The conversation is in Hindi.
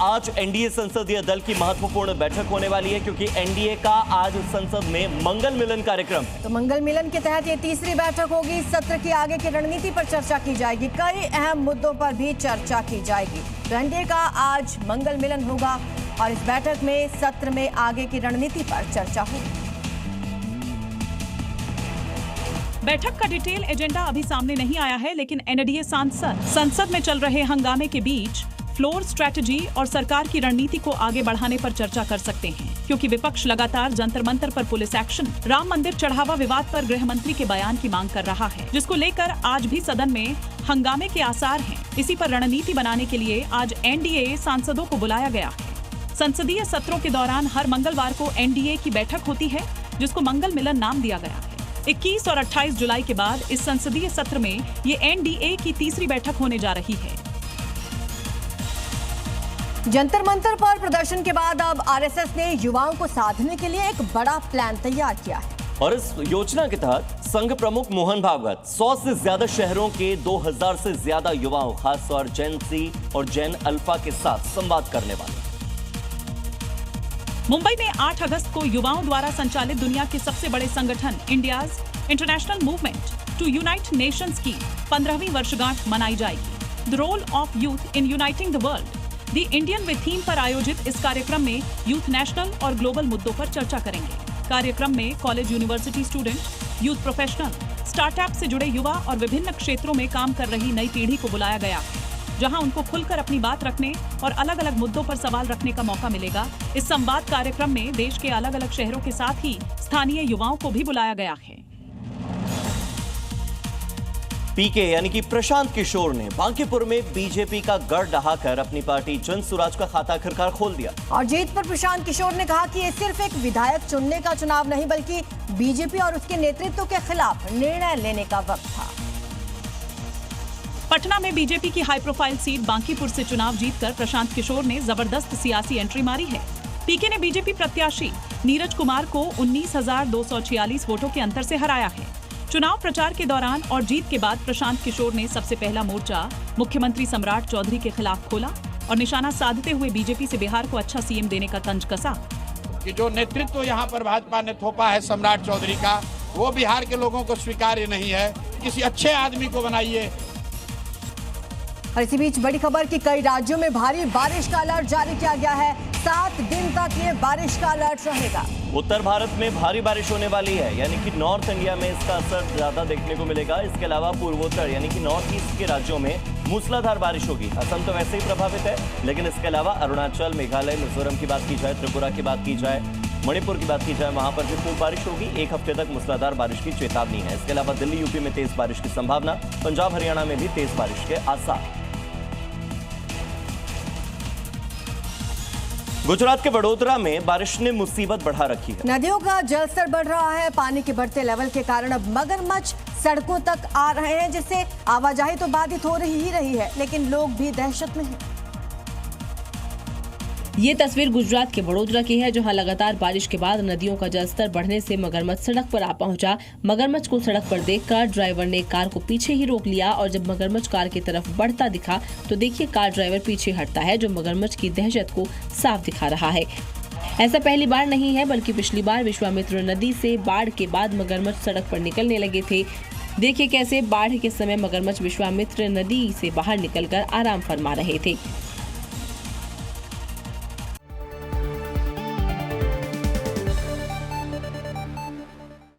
आज एनडीए संसदीय दल की महत्वपूर्ण बैठक होने वाली है, क्योंकि एनडीए का आज संसद में मंगल मिलन कार्यक्रम। तो मंगल मिलन के तहत ये तीसरी बैठक होगी। सत्र की आगे की रणनीति पर चर्चा की जाएगी, कई अहम मुद्दों पर भी चर्चा की जाएगी। तो एनडीए का आज मंगल मिलन होगा और इस बैठक में सत्र में आगे की रणनीति पर चर्चा होगी। बैठक का डिटेल एजेंडा अभी सामने नहीं आया है, लेकिन एनडीए सांसद संसद में चल रहे हंगामे के बीच फ्लोर स्ट्रेटजी और सरकार की रणनीति को आगे बढ़ाने पर चर्चा कर सकते हैं, क्योंकि विपक्ष लगातार जंतर मंतर पर पुलिस एक्शन, राम मंदिर चढ़ावा विवाद पर गृह मंत्री के बयान की मांग कर रहा है, जिसको लेकर आज भी सदन में हंगामे के आसार हैं। इसी पर रणनीति बनाने के लिए आज एनडीए सांसदों को बुलाया गया है। संसदीय सत्रों के दौरान हर मंगलवार को एनडीए की बैठक होती है, जिसको मंगल मिलन नाम दिया गया है। 21 और 28 जुलाई के बाद इस संसदीय सत्र में ये एनडीए की तीसरी बैठक होने जा रही है। जंतर मंतर पर प्रदर्शन के बाद अब आरएसएस ने युवाओं को साधने के लिए एक बड़ा प्लान तैयार किया है। और इस योजना के तहत संघ प्रमुख मोहन भागवत 100 से ज्यादा शहरों के 2000 से ज्यादा युवाओं, खासतौर जेन सी और जेन अल्फा के साथ संवाद करने वाले। मुंबई में 8 अगस्त को युवाओं द्वारा संचालित दुनिया के सबसे बड़े संगठन India's international movement to unite nations की 15वीं वर्षगांठ मनाई जाएगी। The role of youth in uniting the world, the Indian way theme पर आयोजित इस कार्यक्रम में यूथ नेशनल और ग्लोबल मुद्दों पर चर्चा करेंगे। कार्यक्रम में college university student, youth professional, startup से जुड़े युवा और विभिन्न क्षेत्रों में काम कर रही नई पीढ़ी को बुलाया गया है, जहां उनको खुलकर अपनी बात रखने और अलग अलग मुद्दों पर सवाल रखने का मौका मिलेगा। इस संवाद कार्यक्रम में देश के अलग अलग शहरों के साथ ही स्थानीय युवाओं को भी बुलाया गया है। पीके यानी कि प्रशांत किशोर ने बांकीपुर में बीजेपी का गढ़ ढहाकर अपनी पार्टी जन सुराज का खाता आखिरकार खोल दिया। और जीत पर प्रशांत किशोर ने कहा कि ये सिर्फ एक विधायक चुनने का चुनाव नहीं, बल्कि बीजेपी और उसके नेतृत्व के खिलाफ निर्णय लेने का वक्त था। पटना में बीजेपी की हाई प्रोफाइल सीट बांकीपुर से चुनाव जीतकर प्रशांत किशोर ने जबरदस्त सियासी एंट्री मारी है। पीके ने बीजेपी प्रत्याशी नीरज कुमार को 19,246 वोटों के अंतर से हराया है। चुनाव प्रचार के दौरान और जीत के बाद प्रशांत किशोर ने सबसे पहला मोर्चा मुख्यमंत्री सम्राट चौधरी के खिलाफ खोला और निशाना साधते हुए बीजेपी से बिहार को अच्छा सीएम देने का तंज कसा। कि जो नेतृत्व यहाँ पर भाजपा ने थोपा है सम्राट चौधरी का, वो बिहार के लोगों को स्वीकार्य नहीं है। किसी अच्छे आदमी को बनाइए। और इसी बीच बड़ी खबर कि कई राज्यों में भारी बारिश का अलर्ट जारी किया गया है। 7 दिन तक ये बारिश का अलर्ट रहेगा। उत्तर भारत में भारी बारिश होने वाली है, यानी कि नॉर्थ इंडिया में इसका असर ज्यादा देखने को मिलेगा। इसके अलावा पूर्वोत्तर यानी कि नॉर्थ ईस्ट के राज्यों में मूसलाधार बारिश होगी। असम तो वैसे ही प्रभावित है, लेकिन इसके अलावा अरुणाचल, मेघालय, मिजोरम की बात की जाए, त्रिपुरा की बात की जाए, मणिपुर की बात की जाए, वहां पर भी खूब बारिश होगी। 1 हफ्ते तक मूसलाधार बारिश की चेतावनी है। इसके अलावा दिल्ली, यूपी में तेज बारिश की संभावना, पंजाब, हरियाणा में भी तेज बारिश के आसार। गुजरात के वडोदरा में बारिश ने मुसीबत बढ़ा रखी है। नदियों का जलस्तर बढ़ रहा है। पानी के बढ़ते लेवल के कारण अब मगरमच्छ सड़कों तक आ रहे हैं, जिससे आवाजाही तो बाधित हो ही रही है, लेकिन लोग भी दहशत में हैं। ये तस्वीर गुजरात के वडोदरा की है, जहां लगातार बारिश के बाद नदियों का जलस्तर बढ़ने से मगरमच्छ सड़क पर आ पहुंचा। मगरमच्छ को सड़क पर देखकर ड्राइवर ने कार को पीछे ही रोक लिया और जब मगरमच्छ कार की तरफ बढ़ता दिखा तो देखिए कार ड्राइवर पीछे हटता है, जो मगरमच्छ की दहशत को साफ दिखा रहा है। ऐसा पहली बार नहीं है, बल्कि पिछली बार विश्वामित्र नदी से बाढ़ के बाद मगरमच्छ सड़क पर निकलने लगे थे। देखिए कैसे बाढ़ के समय मगरमच्छ विश्वामित्र नदी से बाहर निकलकर आराम फरमा रहे थे।